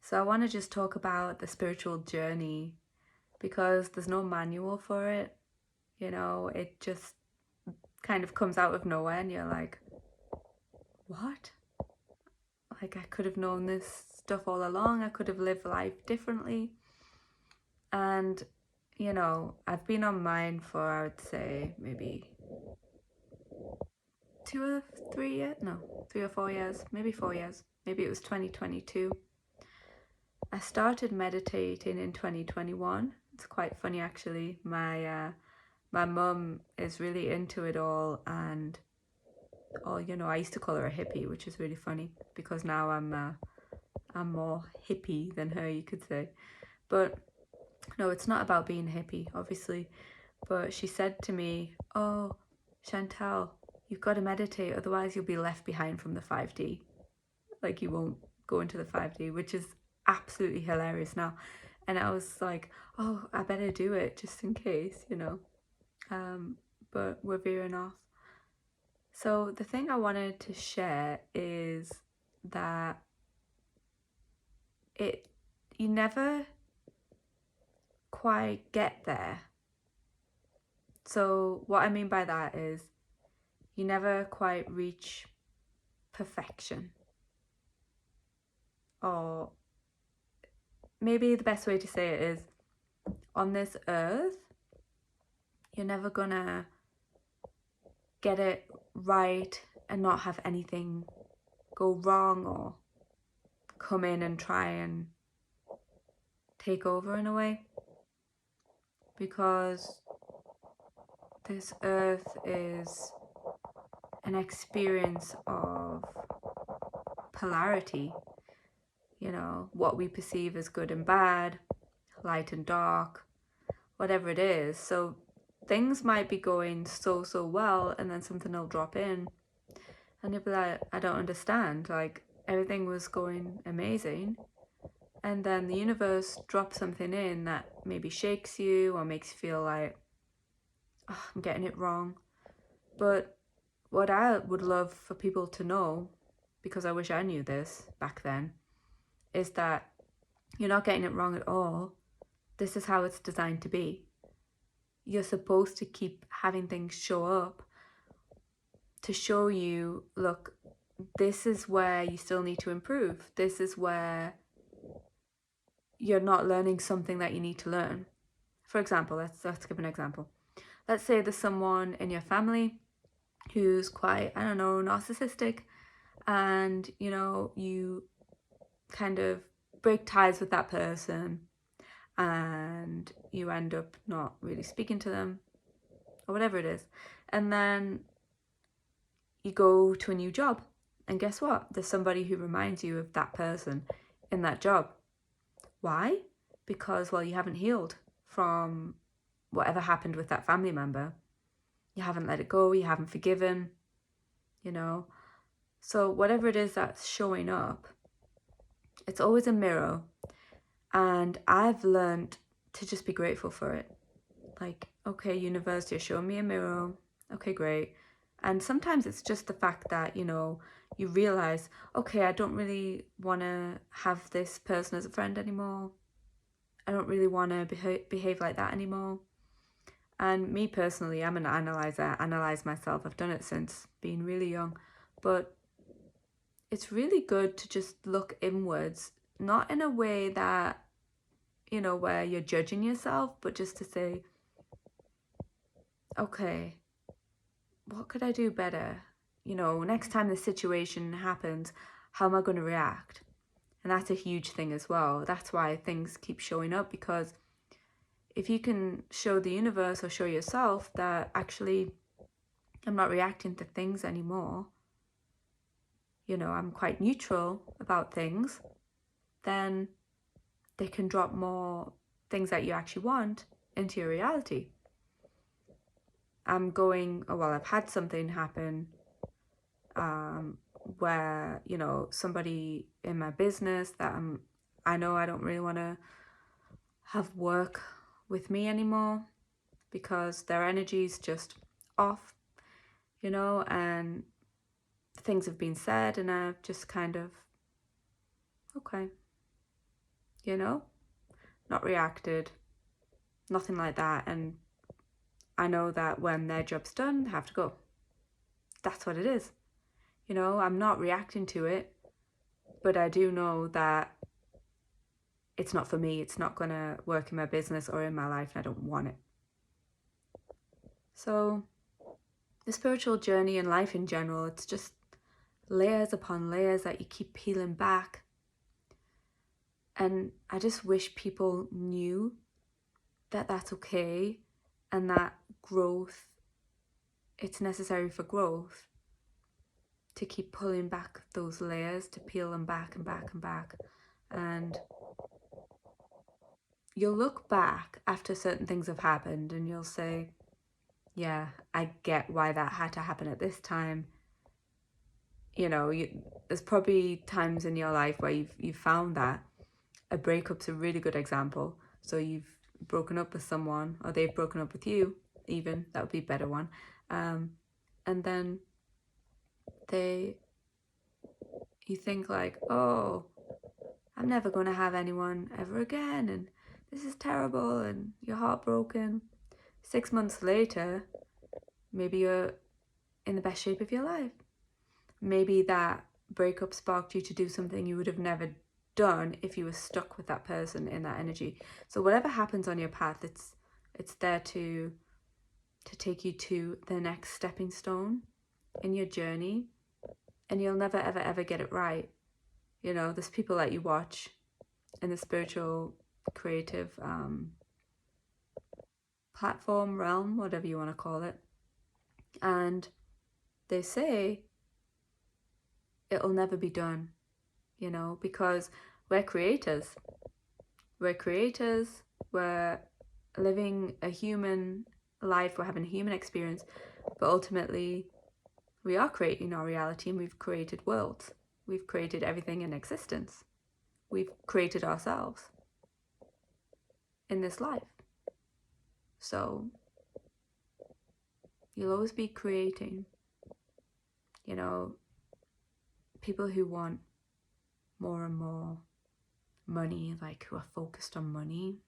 So I want to just talk about the spiritual journey because there's no manual for it. It just kind of comes out of nowhere and you're like, what? Like, I could have known this stuff all along. I could have lived life differently. And, I've been on mine for, I would say, maybe 2 or 3 years. No, 3 or 4 years, maybe 4 years. Maybe it was 2022. I started meditating in 2021. It's quite funny actually. My mum is really into it all, and I used to call her a hippie, which is really funny because now I'm more hippie than her, you could say. But no, it's not about being hippie, obviously. But she said to me, "Oh, Chantal, you've got to meditate, otherwise you'll be left behind from the 5D. Like, you won't go into the 5D," which is absolutely hilarious now. And I was like, oh, I better do it just in case. But we're veering off. So the thing I wanted to share is that you never quite get there. So what I mean by that is you never quite reach perfection. Or maybe the best way to say it is, on this earth, you're never gonna get it right and not have anything go wrong or come in and try and take over in a way, because this earth is an experience of polarity, what we perceive as good and bad, light and dark, whatever it is. So things might be going so well, and then something will drop in and you'll be like, I don't understand, like everything was going amazing, and then the universe drops something in that maybe shakes you or makes you feel like, oh, I'm getting it wrong. But what I would love for people to know, because I wish I knew this back then, is that you're not getting it wrong at all. This is how it's designed to be. You're supposed to keep having things show up to show you, look, this is where you still need to improve. This is where you're not learning something that you need to learn. For example, let's give an example. Let's say there's someone in your family who's quite, I don't know, narcissistic, and you kind of break ties with that person and you end up not really speaking to them or whatever it is. And then you go to a new job, and guess what? There's somebody who reminds you of that person in that job. Why? Because, well, you haven't healed from whatever happened with that family member. You haven't let it go, you haven't forgiven, So whatever it is that's showing up, it's always a mirror. And I've learned to just be grateful for it. Like, okay, universe, you're showing me a mirror. Okay, great. And sometimes it's just the fact that, you realize, okay, I don't really want to have this person as a friend anymore. I don't really want to behave like that anymore. And me personally, I'm an analyzer. I analyze myself. I've done it since being really young. But it's really good to just look inwards, not in a way that, where you're judging yourself, but just to say, okay, what could I do better? Next time this situation happens, how am I going to react? And that's a huge thing as well. That's why things keep showing up, because if you can show the universe or show yourself that actually I'm not reacting to things anymore, I'm quite neutral about things, then they can drop more things that you actually want into your reality. I've had something happen where, somebody in my business that I know I don't really want to have work with me anymore because their energy's just off, and things have been said and I've just kind of, okay, you know? Not reacted, nothing like that. And I know that when their job's done, they have to go. That's what it is. You know, I'm not reacting to it, but I do know that it's not for me. It's not going to work in my business or in my life, and I don't want it. So the spiritual journey and life in general, it's just layers upon layers that you keep peeling back. And I just wish people knew that that's okay, and that growth, it's necessary for growth to keep pulling back those layers, to peel them back and back and back. And you'll look back after certain things have happened and you'll say, yeah, I get why that had to happen at this time. You know, there's probably times in your life where you've found that. A breakup's a really good example. So you've broken up with someone, or they've broken up with you, even. That would be a better one. And then you think like, oh, I'm never going to have anyone ever again, and this is terrible, and you're heartbroken. 6 months later, maybe you're in the best shape of your life. Maybe that breakup sparked you to do something you would have never done if you were stuck with that person in that energy. So whatever happens on your path, it's there to take you to the next stepping stone in your journey, and you'll never ever ever get it right. You know, there's people that you watch in the spiritual creative platform realm, whatever you want to call it, and they say it'll never be done, you know, because we're creators. We're living a human life, we're having a human experience, but ultimately we are creating our reality, and we've created worlds. We've created everything in existence. We've created ourselves in this life. So you'll always be creating. You know, people who want more and more money, like who are focused on money,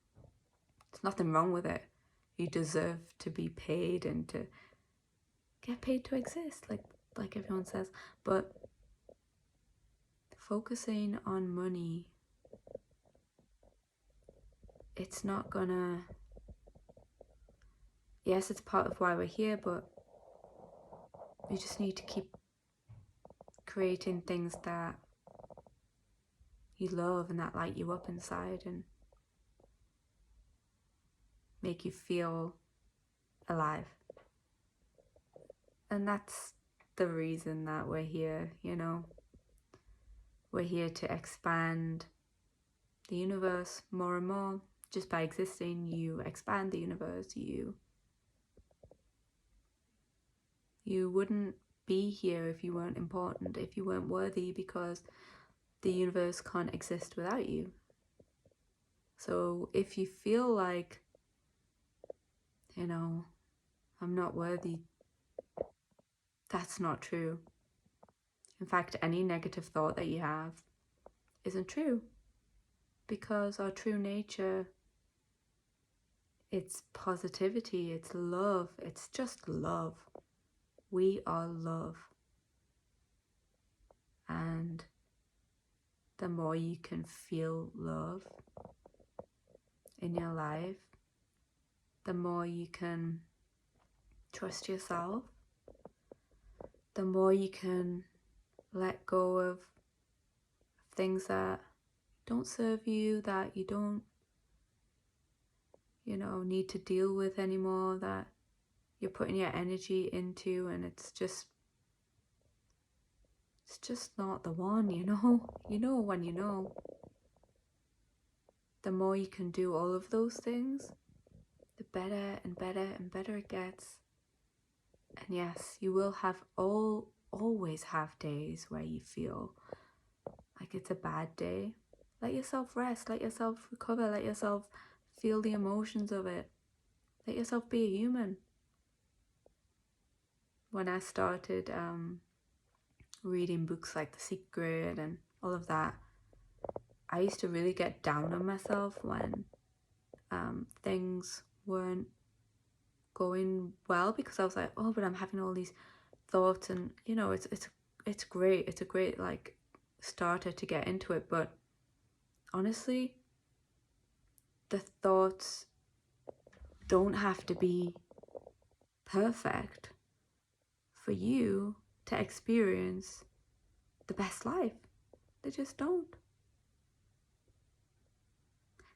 there's nothing wrong with it. You deserve to be paid and to get paid to exist, like everyone says. But focusing on money, it's not gonna, yes, it's part of why we're here, but you just need to keep creating things that you love and that light you up inside and make you feel alive. And that's the reason that we're here, you know. We're here to expand the universe more and more. Just by existing, you expand the universe. You wouldn't be here if you weren't important, if you weren't worthy, because the universe can't exist without you. So if you feel like, you know, I'm not worthy, that's not true. In fact, any negative thought that you have isn't true, because our true nature, it's positivity, it's love, it's just love. We are love. And the more you can feel love in your life, the more you can trust yourself, the more you can let go of things that don't serve you, that you don't, you know, need to deal with anymore, that you're putting your energy into, and it's just not the one, you know. You know when you know. The more you can do all of those things, the better and better and better it gets. And yes, you will always have days where you feel like it's a bad day. Let yourself rest, let yourself recover, let yourself feel the emotions of it. Let yourself be a human. When I started reading books like The Secret and all of that, I used to really get down on myself when things weren't going well, because I was like, oh, but I'm having all these thoughts, and you know, it's great. It's a great like starter to get into it, but honestly, the thoughts don't have to be perfect for you to experience the best life. They just don't.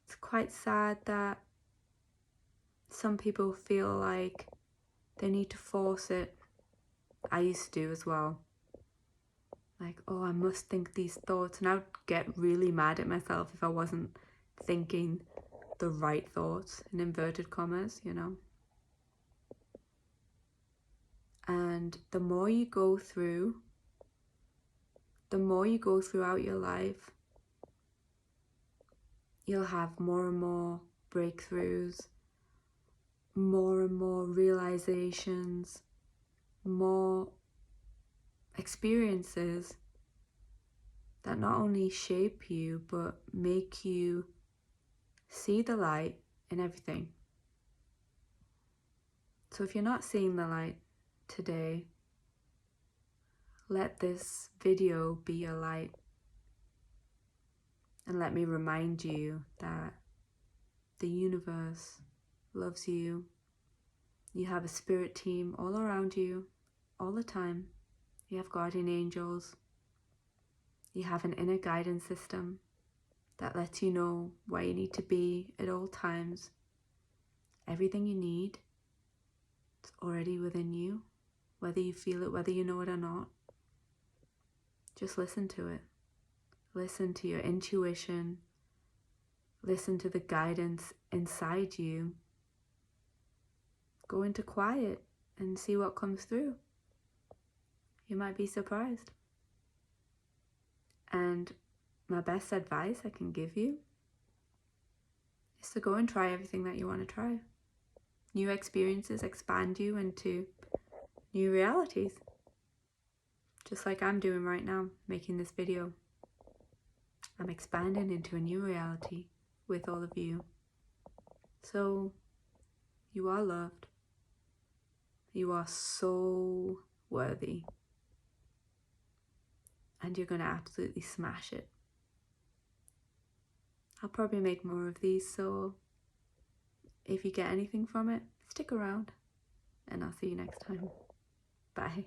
It's quite sad that some people feel like they need to force it. I used to as well. Like, oh, I must think these thoughts, and I would get really mad at myself if I wasn't thinking the right thoughts, in inverted commas, you know. And the more you go throughout your life, you'll have more and more breakthroughs, more and more realizations, more experiences that not only shape you but make you see the light in everything. So if you're not seeing the light today, let this video be your light, and let me remind you that the universe loves you. You have a spirit team all around you all the time. You have guardian angels. You have an inner guidance system that lets you know where you need to be at all times. Everything you need is already within you, whether you feel it, whether you know it or not. Just listen to it. Listen to your intuition. Listen to the guidance inside you. Go into quiet and see what comes through. You might be surprised. And my best advice I can give you is to go and try everything that you want to try. New experiences expand you into new realities. Just like I'm doing right now, making this video. I'm expanding into a new reality with all of you. So, you are loved. You are so worthy. And you're going to absolutely smash it. I'll probably make more of these, so if you get anything from it, stick around. And I'll see you next time. Bye.